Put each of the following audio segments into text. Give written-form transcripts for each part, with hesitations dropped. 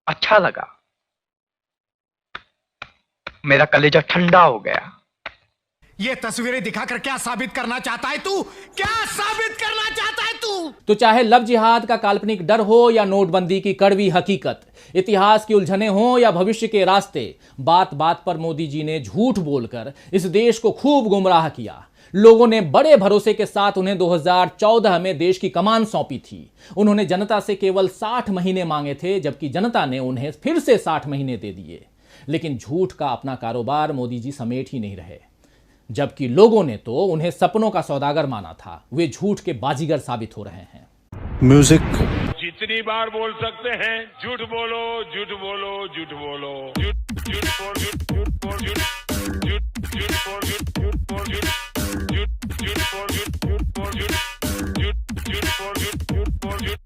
अच्छा लगा। मेरा कलेजा ठंडा हो गया। ये तस्वीरें दिखाकर क्या साबित करना चाहता है तू? क्या साबित करना चाहता है तू? तो चाहे लव जिहाद का काल्पनिक डर हो या नोटबंदी की कड़वी हकीकत, इतिहास की उलझने हो या भविष्य के रास्ते, बात बात पर मोदी जी ने झूठ बोलकर इस देश को खूब गुमराह किया। लोगों ने बड़े भरोसे के साथ उन्हें 2014 में देश की कमान सौंपी थी। उन्होंने जनता से केवल 60 महीने मांगे थे, जबकि जनता ने उन्हें फिर से 60 महीने दे दिए। लेकिन झूठ का अपना कारोबार मोदी जी समेट ही नहीं रहे, जबकि लोगों ने तो उन्हें सपनों का सौदागर माना था। वे झूठ के बाजीगर साबित हो रहे हैं। म्यूजिक। जितनी बार बोल सकते हैं झूठ बोलो, झूठ बोलो, झूठ बोलो, झूठ झूठ बोल, झूठ झूठ बोल, झूठ झूठ झूठ बोल, झूठ झूठ बोल, झूठ झूठ बोल, झूठ झूठ बोल, झूठ झूठ बोल, झूठ बोल, झूठ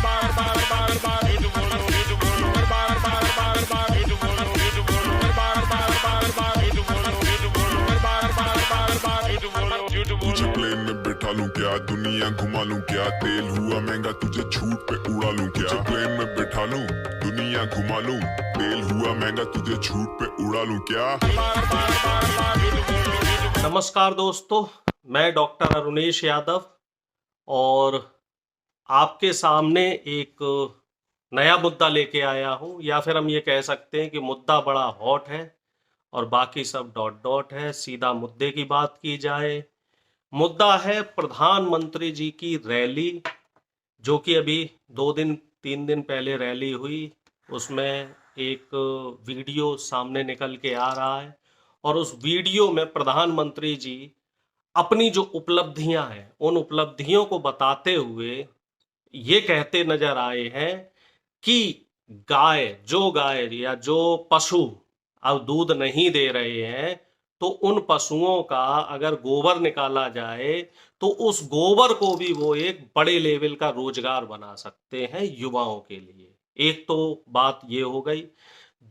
बार बार बार बार झूठ बोलो, झूठ बोलो, बार बार बार बार झूठ बोलो, झूठ बोलो, बार बार बार बार झूठ बोलो, झूठ बोलो, बार बार बार बार झूठ बोलो, झूठ बोलो। तुझे प्लेन में बैठा लूं क्या, दुनिया घुमा लूं क्या, तेल हुआ महंगा तुझे छूट पे उड़ा लूं क्या। तुझे प्लेन में बैठा लूं, दुनिया घुमा लूं, तेल हुआ महंगा तुझे छूट पे उड़ा लूं क्या। नमस्कार दोस्तों, मैं डॉक्टर अरुणेश यादव और आपके सामने एक नया मुद्दा लेके आया हूं, या फिर हम ये कह सकते हैं कि मुद्दा बड़ा हॉट है और बाकी सब डॉट डॉट है। सीधा मुद्दे की बात की जाए, मुद्दा है प्रधानमंत्री जी की रैली, जो कि अभी 2-3 दिन पहले रैली हुई। उसमें एक वीडियो सामने निकल के आ रहा है और उस वीडियो में प्रधानमंत्री जी अपनी जो उपलब्धियां हैं उन उपलब्धियों को बताते हुए ये कहते नजर आए हैं कि गाय या जो पशु अब दूध नहीं दे रहे हैं, तो उन पशुओं का अगर गोबर निकाला जाए तो उस गोबर को भी वो एक बड़े लेवल का रोजगार बना सकते हैं युवाओं के लिए। एक तो बात ये हो गई।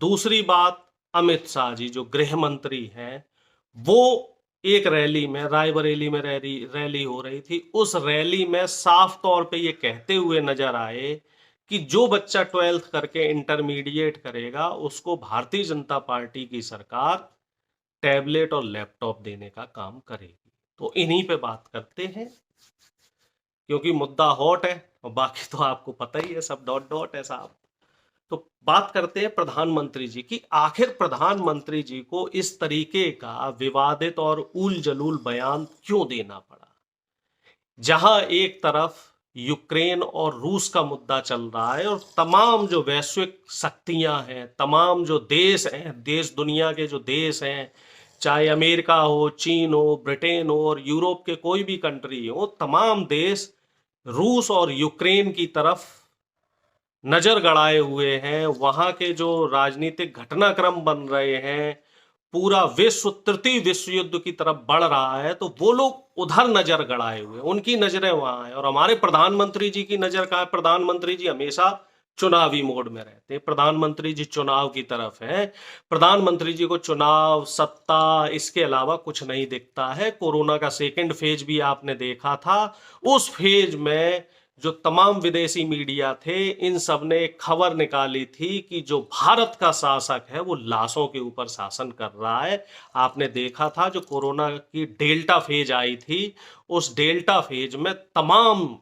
दूसरी बात, अमित शाह जी जो गृह मंत्री हैं, वो एक रैली में, रायबरेली में रैली हो रही थी, उस रैली में साफ तौर पे ये कहते हुए नजर आए कि जो बच्चा 12th करके इंटरमीडिएट करेगा उसको भारतीय जनता पार्टी की सरकार टैबलेट और लैपटॉप देने का काम करेगी। तो इन्हीं पे बात करते हैं, क्योंकि मुद्दा हॉट है और बाकी तो आपको पता ही है, सब डॉट डॉट है साहब। तो बात करते हैं प्रधानमंत्री जी की। आखिर प्रधानमंत्री जी को इस तरीके का विवादित और उल जलूल बयान क्यों देना पड़ा, जहां एक तरफ यूक्रेन और रूस का मुद्दा चल रहा है और तमाम जो वैश्विक शक्तियां हैं, तमाम जो देश हैं, देश दुनिया के जो देश हैं, चाहे अमेरिका हो, चीन हो, ब्रिटेन हो और यूरोप के कोई भी कंट्री हो, तमाम देश रूस और यूक्रेन की तरफ नजर गड़ाए हुए हैं। वहां के जो राजनीतिक घटनाक्रम बन रहे हैं, पूरा विश्व तृतीय विश्व युद्ध की तरफ बढ़ रहा है, तो वो लोग उधर नजर गड़ाए हुए, उनकी नजरें वहां हैं। और हमारे प्रधानमंत्री जी की नजर कहाँ है? प्रधानमंत्री जी हमेशा चुनावी मोड में रहते हैं, प्रधानमंत्री जी चुनाव की तरफ हैं। प्रधानमंत्री जी को चुनाव, सत्ता, इसके अलावा कुछ नहीं दिखता है। कोरोना का सेकंड फेज भी आपने देखा था, उस फेज में जो तमाम विदेशी मीडिया थे, इन सब ने एक खबर निकाली थी कि जो भारत का शासक है वो लाशों के ऊपर शासन कर रहा है। आपने देखा था जो कोरोना की डेल्टा फेज आई थी, उस डेल्टा फेज में तमाम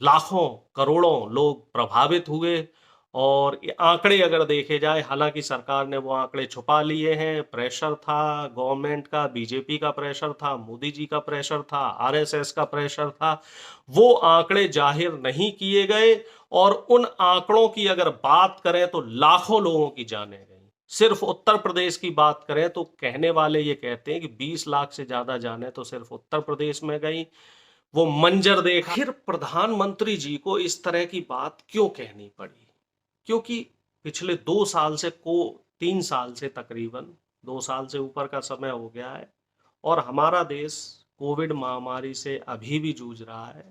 लाखों करोड़ों लोग प्रभावित हुए। और ये आंकड़े अगर देखे जाए, हालांकि सरकार ने वो आंकड़े छुपा लिए हैं, प्रेशर था गवर्नमेंट का, बीजेपी का प्रेशर था, मोदी जी का प्रेशर था, आरएसएस का प्रेशर था, वो आंकड़े जाहिर नहीं किए गए। और उन आंकड़ों की अगर बात करें तो लाखों लोगों की जानें गई। सिर्फ उत्तर प्रदेश की बात करें तो कहने वाले ये कहते हैं कि 20 लाख से ज्यादा जाने तो सिर्फ उत्तर प्रदेश में गई। वो मंजर देखा। आखिर प्रधानमंत्री जी को इस तरह की बात क्यों कहनी पड़ी? क्योंकि पिछले 2 साल से 3 साल से, तकरीबन 2 साल से ऊपर का समय हो गया है और हमारा देश कोविड महामारी से अभी भी जूझ रहा है।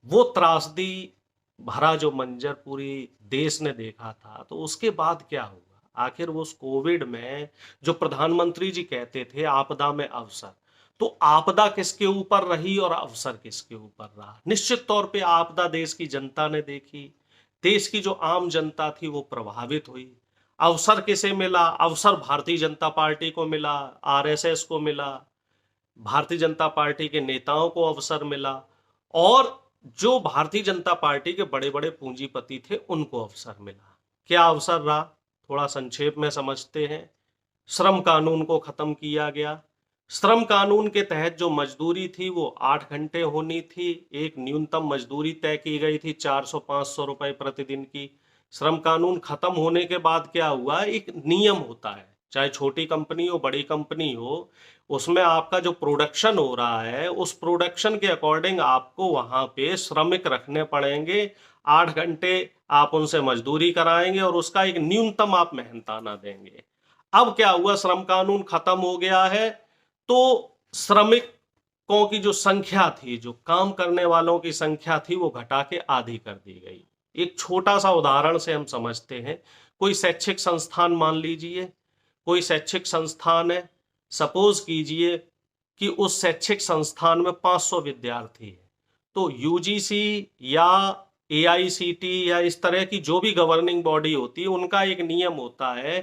वो त्रासदी भरा जो मंजर पूरी देश ने देखा था, तो उसके बाद क्या हुआ? आखिर उस कोविड में जो प्रधानमंत्री जी कहते थे आपदा में अवसर, तो आपदा किसके ऊपर रही और अवसर किसके ऊपर रहा? निश्चित तौर पे आपदा देश की जनता ने देखी, देश की जो आम जनता थी वो प्रभावित हुई। अवसर किसे मिला? अवसर भारतीय जनता पार्टी को मिला, आरएसएस को मिला, भारतीय जनता पार्टी के नेताओं को अवसर मिला, और जो भारतीय जनता पार्टी के बड़े बड़े पूंजीपति थे उनको अवसर मिला। क्या अवसर रहा? थोड़ा संक्षेप में समझते हैं। श्रम कानून को खत्म किया गया। श्रम कानून के तहत जो मजदूरी थी वो 8 घंटे होनी थी। एक न्यूनतम मजदूरी तय की गई थी 400-500 रुपए प्रतिदिन की। श्रम कानून खत्म होने के बाद क्या हुआ? एक नियम होता है, चाहे छोटी कंपनी हो बड़ी कंपनी हो, उसमें आपका जो प्रोडक्शन हो रहा है उस प्रोडक्शन के अकॉर्डिंग आपको वहां पे श्रमिक रखने पड़ेंगे। 8 घंटे आप उनसे मजदूरी कराएंगे और उसका एक न्यूनतम आप मेहनताना देंगे। अब क्या हुआ? श्रम कानून खत्म हो गया है, तो श्रमिकों की जो संख्या थी, जो काम करने वालों की संख्या थी, वो घटा के आधी कर दी गई। एक छोटा सा उदाहरण से हम समझते हैं। कोई शैक्षिक संस्थान मान लीजिए, कोई शैक्षिक संस्थान है, सपोज कीजिए कि उस शैक्षिक संस्थान में 500 विद्यार्थी है, तो यूजीसी या एआईसीटी या इस तरह की जो भी गवर्निंग बॉडी होती है उनका एक नियम होता है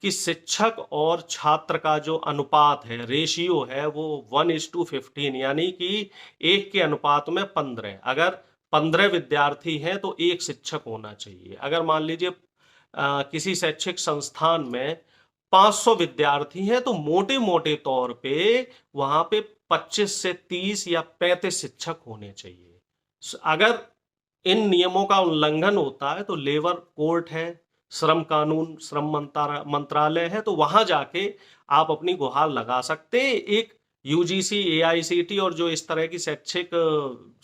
कि शिक्षक और छात्र का जो अनुपात है, रेशियो है, वो 1:15 यानी कि 1 के अनुपात में 15। अगर 15 विद्यार्थी हैं तो 1 शिक्षक होना चाहिए। अगर मान लीजिए किसी शैक्षिक संस्थान में 500 विद्यार्थी हैं तो मोटे मोटे तौर पे वहां पे 25 से 30 या 35 शिक्षक होने चाहिए। अगर इन नियमों का उल्लंघन होता है तो लेबर कोर्ट है, श्रम कानून, श्रम मंत्रालय है, तो वहां जाके आप अपनी गुहार लगा सकते हैं। एक यूजीसी, एआईसीटी और जो इस तरह की शैक्षिक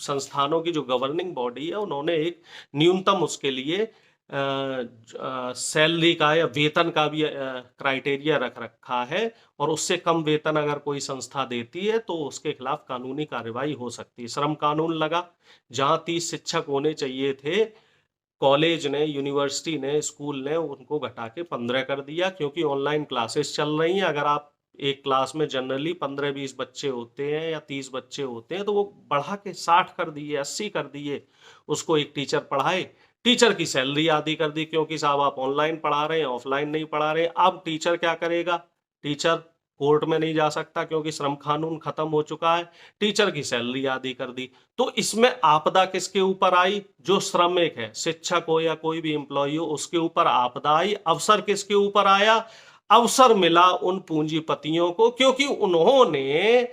संस्थानों की जो गवर्निंग बॉडी है उन्होंने एक न्यूनतम उसके लिए सैलरी का या वेतन का भी क्राइटेरिया रख रखा है, और उससे कम वेतन अगर कोई संस्था देती है तो उसके खिलाफ कानूनी कार्रवाई हो सकती है। श्रम कानून लगा, जहां 30 शिक्षक होने चाहिए थे, कॉलेज ने, यूनिवर्सिटी ने, स्कूल ने उनको घटा के 15 कर दिया, क्योंकि ऑनलाइन क्लासेस चल रही हैं। अगर आप एक क्लास में जनरली 15-20 बच्चे होते हैं या 30 बच्चे होते हैं तो वो बढ़ा के 60 कर दिए, 80 कर दिए। उसको एक टीचर पढ़ाए, टीचर की सैलरी आधी कर दी, क्योंकि साहब आप ऑनलाइन पढ़ा रहे हैं, ऑफलाइन नहीं पढ़ा रहे हैं। अब टीचर क्या करेगा? टीचर कोर्ट में नहीं जा सकता क्योंकि श्रम कानून खत्म हो चुका है। टीचर की सैलरी आधी कर दी। तो इसमें आपदा किसके ऊपर आई? जो श्रमिक है, शिक्षक हो या कोई भी एम्प्लॉय हो, उसके ऊपर आपदा आई। अवसर किसके ऊपर आया? अवसर मिला उन पूंजीपतियों को, क्योंकि उन्होंने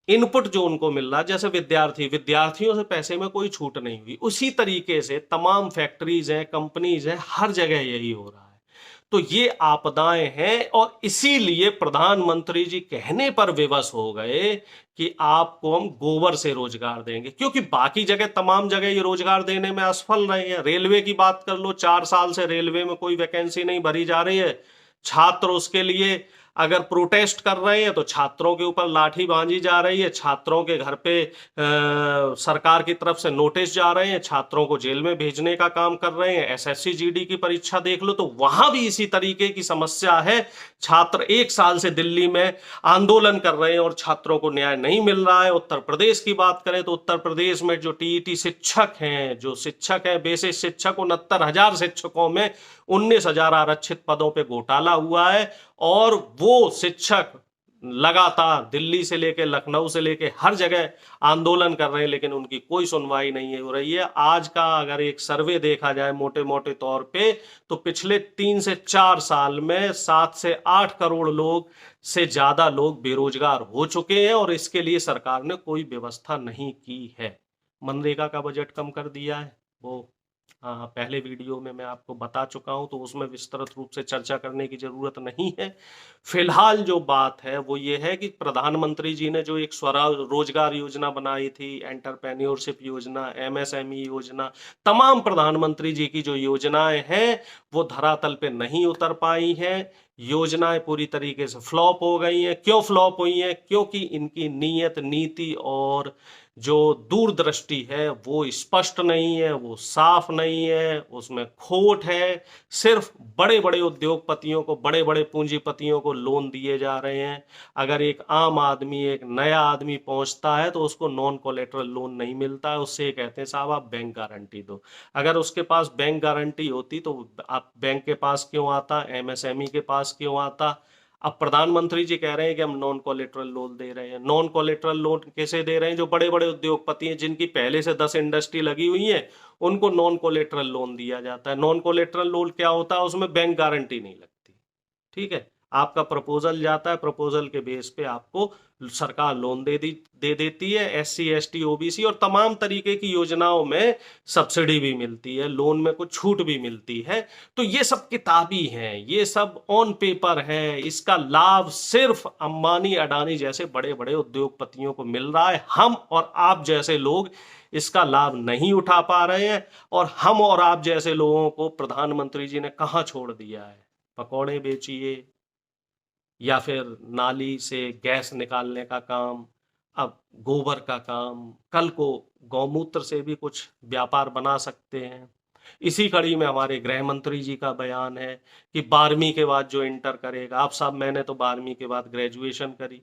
इनपुट जो उनको मिल रहा, जैसे विद्यार्थियों से पैसे में कोई छूट नहीं हुई, उसी तरीके से तमाम फैक्ट्रीज हैं, कंपनीज हैं, हर जगह यही हो रहा है। तो ये आपदाएं हैं, और इसीलिए प्रधानमंत्री जी कहने पर विवश हो गए कि आपको हम गोबर से रोजगार देंगे, क्योंकि बाकी जगह, तमाम जगह ये रोजगार देने में असफल रहे हैं। रेलवे की बात कर लो, 4 साल से रेलवे में कोई वैकेंसी नहीं भरी जा रही है। छात्र उसके लिए अगर प्रोटेस्ट कर रहे हैं तो छात्रों के ऊपर लाठी बांधी जा रही है, छात्रों के घर पे सरकार की तरफ से नोटिस जा रहे हैं, छात्रों को जेल में भेजने का काम कर रहे हैं। एसएससी जीडी की परीक्षा देख लो तो वहां भी इसी तरीके की समस्या है। छात्र 1 साल से दिल्ली में आंदोलन कर रहे हैं और छात्रों को न्याय नहीं मिल रहा है। उत्तर प्रदेश की बात करें तो उत्तर प्रदेश में जो टीईटी शिक्षक हैं, बेसिक शिक्षक, 69,000 शिक्षकों में 19,000 आरक्षित पदों पे घोटाला हुआ है, और वो शिक्षक लगातार दिल्ली से लेके, लखनऊ से लेके हर जगह आंदोलन कर रहे हैं, लेकिन उनकी कोई सुनवाई नहीं हो रही है। आज का अगर एक सर्वे देखा जाए मोटे मोटे तौर पे, तो पिछले 3 से 4 साल में 7 से 8 करोड़ लोग से ज्यादा लोग बेरोजगार हो चुके हैं, और इसके लिए सरकार ने कोई व्यवस्था नहीं की है। मनरेगा का बजट कम कर दिया है, वो पहले वीडियो में मैं आपको बता चुका हूं, तो उसमें विस्तृत रूप से चर्चा करने की जरूरत नहीं है। फिलहाल जो बात है वो ये है कि प्रधानमंत्री जी ने जो एक स्वरोजगार योजना बनाई थी, एंटरप्रेन्योरशिप योजना, एमएसएमई योजना, तमाम प्रधानमंत्री जी की जो योजनाएं हैं वो धरातल पे नहीं उतर पाई हैं। योजनाएं पूरी तरीके से फ्लॉप हो गई हैं। क्यों फ्लॉप हुई हैं? क्योंकि इनकी नीयत, नीति और जो दूरदृष्टि है वो स्पष्ट नहीं है, वो साफ नहीं है, उसमें खोट है। सिर्फ बड़े बड़े उद्योगपतियों को, बड़े बड़े पूंजीपतियों को लोन दिए जा रहे हैं। अगर एक आम आदमी, एक नया आदमी पहुंचता है तो उसको नॉन कोलेटरल लोन नहीं मिलता है। उससे ये कहते हैं साहब आप बैंक गारंटी दो। अगर उसके पास बैंक गारंटी होती तो आप बैंक के पास क्यों आता, एमएसएमई के पास क्यों आता? अब प्रधानमंत्री जी कह रहे हैं कि हम नॉन कोलेटरल लोन दे रहे हैं। नॉन कोलेटरल लोन कैसे दे रहे हैं? जो बड़े बड़े उद्योगपति हैं, जिनकी पहले से 10 इंडस्ट्री लगी हुई है, उनको नॉन कोलेटरल लोन दिया जाता है। नॉन कोलेटरल लोन क्या होता है? उसमें बैंक गारंटी नहीं लगती। ठीक है, आपका प्रपोजल जाता है, प्रपोजल के बेस पे आपको सरकार लोन दे देती है। एससी, एसटी, ओबीसी और तमाम तरीके की योजनाओं में सब्सिडी भी मिलती है, लोन में कुछ छूट भी मिलती है। तो ये सब किताबी हैं, ये सब ऑन पेपर है। इसका लाभ सिर्फ अंबानी, अडानी जैसे बड़े बड़े उद्योगपतियों को मिल रहा है। हम और आप जैसे लोग इसका लाभ नहीं उठा पा रहे हैं, और हम और आप जैसे लोगों को प्रधानमंत्री जी ने कहाँ छोड़ दिया है? पकौड़े बेचिए या फिर नाली से गैस निकालने का काम, अब गोबर का काम, कल को गौमूत्र से भी कुछ व्यापार बना सकते हैं। इसी कड़ी में हमारे गृह मंत्री जी का बयान है कि 12वीं के बाद जो इंटर करेगा, आप साहब मैंने तो 12वीं के बाद ग्रेजुएशन करी,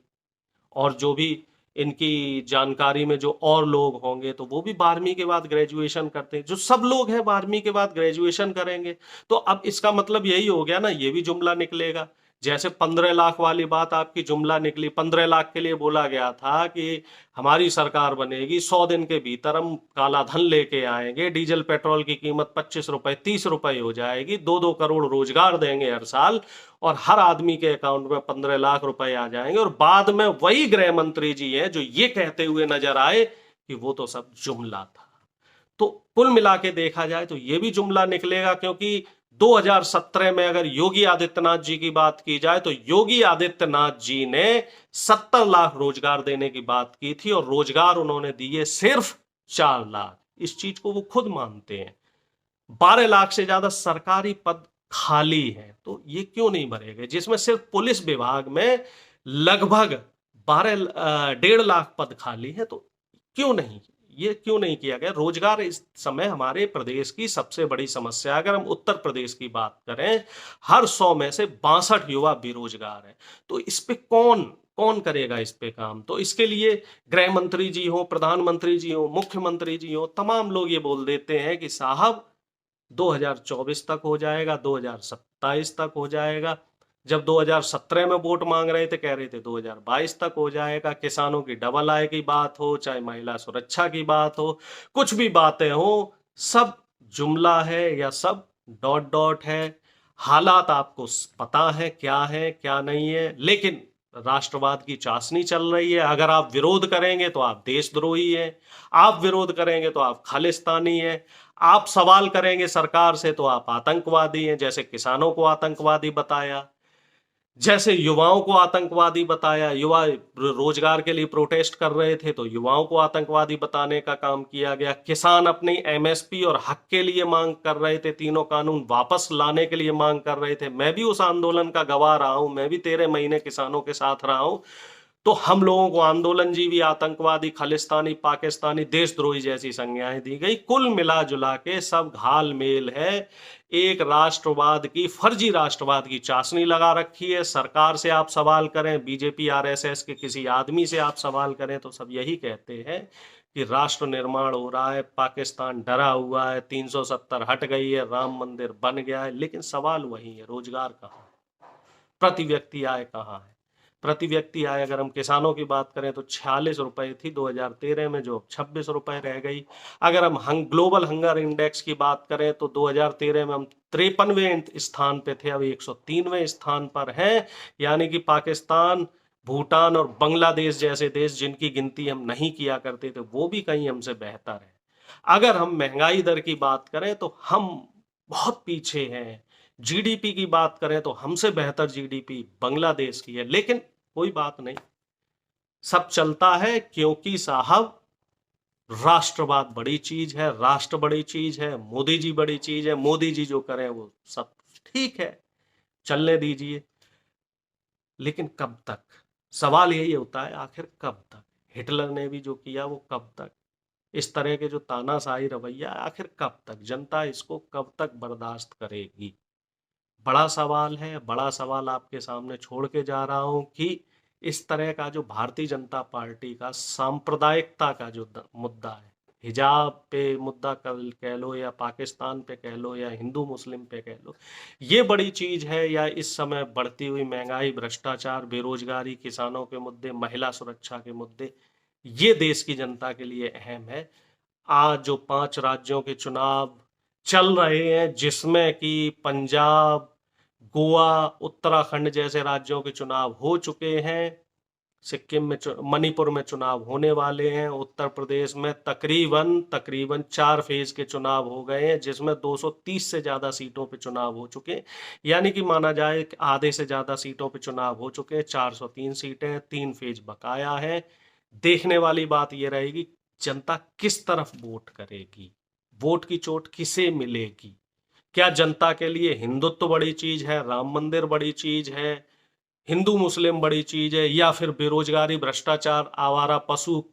और जो भी इनकी जानकारी में जो और लोग होंगे तो वो भी 12वीं के बाद ग्रेजुएशन करते हैं। जो सब लोग हैं 12वीं के बाद ग्रेजुएशन करेंगे। तो अब इसका मतलब यही हो गया ना, ये भी जुमला निकलेगा। जैसे 15 लाख वाली बात आपकी जुमला निकली। 15 लाख के लिए बोला गया था कि हमारी सरकार बनेगी, 100 दिन के भीतर हम काला धन लेके आएंगे, डीजल पेट्रोल की कीमत 25 रुपए 30 रुपए हो जाएगी, 2-2 करोड़ रोजगार देंगे हर साल, और हर आदमी के अकाउंट में 15 लाख रुपए आ जाएंगे। और बाद में वही गृह मंत्री जी हैं जो ये कहते हुए नजर आए कि वो तो सब जुमला था। तो कुल मिला के देखा जाए तो ये भी जुमला निकलेगा, क्योंकि 2017 में अगर योगी आदित्यनाथ जी की बात की जाए तो योगी आदित्यनाथ जी ने 70 लाख रोजगार देने की बात की थी, और रोजगार उन्होंने दिए सिर्फ 4 लाख। इस चीज को वो खुद मानते हैं। 12 लाख से ज्यादा सरकारी पद खाली हैं, तो ये क्यों नहीं भरे गए? जिसमें सिर्फ पुलिस विभाग में लगभग 1.5 लाख पद खाली है, तो क्यों नहीं, ये क्यों नहीं किया गया? रोजगार इस समय हमारे प्रदेश की सबसे बड़ी समस्या है। अगर हम उत्तर प्रदेश की बात करें, हर 100 में से 62 युवा बेरोजगार हैं। तो इस पे कौन करेगा इस पे काम? तो इसके लिए गृह मंत्री जी हो, प्रधानमंत्री जी हो, मुख्यमंत्री जी हो, तमाम लोग ये बोल देते हैं कि साहब 2024 तक हो जाएगा, 2027 तक हो जाएगा। जब 2017 में वोट मांग रहे थे, कह रहे थे 2022 तक हो जाएगा। किसानों की डबल आय की बात हो, चाहे महिला सुरक्षा की बात हो, कुछ भी बातें हो, सब जुमला है या सब डॉट डॉट है। हालात आपको पता है क्या नहीं है, लेकिन राष्ट्रवाद की चाशनी चल रही है। अगर आप विरोध करेंगे तो आप देशद्रोही हैं, आप विरोध करेंगे तो आप खालिस्तानी हैं, आप सवाल करेंगे सरकार से तो आप आतंकवादी हैं। जैसे किसानों को आतंकवादी बताया, जैसे युवाओं को आतंकवादी बताया, युवा रोजगार के लिए प्रोटेस्ट कर रहे थे तो युवाओं को आतंकवादी बताने का काम किया गया। किसान अपनी एमएसपी और हक के लिए मांग कर रहे थे, तीनों कानून वापस लाने के लिए मांग कर रहे थे। मैं भी उस आंदोलन का गवाह रहा हूं, मैं भी 13 महीने किसानों के साथ रहा हूं। तो हम लोगों को आंदोलनजीवी, आतंकवादी, खालिस्तानी, पाकिस्तानी, देशद्रोही जैसी संज्ञाएं दी गई। कुल मिला जुला के सब घालमेल है। एक राष्ट्रवाद की, फर्जी राष्ट्रवाद की चाशनी लगा रखी है। सरकार से आप सवाल करें, बीजेपी आरएसएस के किसी आदमी से आप सवाल करें तो सब यही कहते हैं कि राष्ट्र निर्माण हो रहा है, पाकिस्तान डरा हुआ है, 370 हट गई है, राम मंदिर बन गया है। लेकिन सवाल वही है, रोजगार कहाँ है, प्रति व्यक्ति आय कहाँ है? प्रति व्यक्ति आय अगर हम किसानों की बात करें तो 46 रुपए थी 2013 में, जो 26 रुपए रह गई। अगर हम ग्लोबल हंगर इंडेक्स की बात करें तो 2013 में हम 53वें स्थान पे थे, अभी 103वें स्थान पर हैं। यानी कि पाकिस्तान, भूटान और बांग्लादेश जैसे देश जिनकी गिनती हम नहीं किया करते थे, वो भी कहीं हमसे बेहतर है। अगर हम महंगाई दर की बात करें तो हम बहुत पीछे हैं। जीडीपी की बात करें तो हमसे बेहतर जीडीपी बांग्लादेश की है। लेकिन कोई बात नहीं, सब चलता है, क्योंकि साहब राष्ट्रवाद बड़ी चीज है, राष्ट्र बड़ी चीज है, मोदी जी बड़ी चीज है। मोदी जी जो करें वो सब ठीक है, चलने दीजिए। लेकिन कब तक? सवाल यही होता है, आखिर कब तक? हिटलर ने भी जो किया वो कब तक, इस तरह के जो तानाशाही रवैया आखिर कब तक, जनता इसको कब तक बर्दाश्त करेगी? बड़ा सवाल है। बड़ा सवाल आपके सामने छोड़ के जा रहा हूं कि इस तरह का जो भारतीय जनता पार्टी का सांप्रदायिकता का जो मुद्दा है, हिजाब पे मुद्दा कह लो या पाकिस्तान पे कह लो या हिंदू मुस्लिम पे कह लो, ये बड़ी चीज है, या इस समय बढ़ती हुई महंगाई, भ्रष्टाचार, बेरोजगारी, किसानों के मुद्दे, महिला सुरक्षा के मुद्दे, ये देश की जनता के लिए अहम है। आज जो 5 राज्यों के चुनाव चल रहे हैं, जिसमें कि पंजाब, गोवा, उत्तराखंड जैसे राज्यों के चुनाव हो चुके हैं, सिक्किम में, मणिपुर में चुनाव होने वाले हैं, उत्तर प्रदेश में तकरीबन 4 फेज के चुनाव हो गए हैं, जिसमें 230 से ज्यादा सीटों पे चुनाव हो चुके हैं, यानी कि माना जाए कि आधे से ज्यादा सीटों पे चुनाव हो चुके हैं। 403 सीटें, 3 फेज बकाया है। देखने वाली बात यह रहेगी जनता किस तरफ वोट करेगी, वोट की चोट किसे मिलेगी। क्या जनता के लिए हिंदुत्व बड़ी चीज है, राम मंदिर बड़ी चीज है, हिंदू मुस्लिम बड़ी चीज है, या फिर बेरोजगारी, भ्रष्टाचार, आवारा पशु,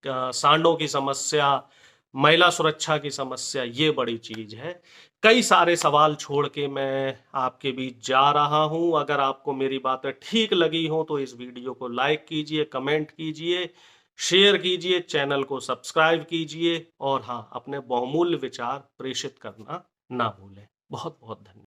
सांडों की समस्या, महिला सुरक्षा की समस्या, ये बड़ी चीज है। कई सारे सवाल छोड़ के मैं आपके बीच जा रहा हूं। अगर आपको मेरी बातें ठीक लगी हो तो इस वीडियो को लाइक कीजिए, कमेंट कीजिए, शेयर कीजिए, चैनल को सब्सक्राइब कीजिए, और हाँ, अपने बहुमूल्य विचार प्रेषित करना ना भूलें। बहुत बहुत धन्यवाद।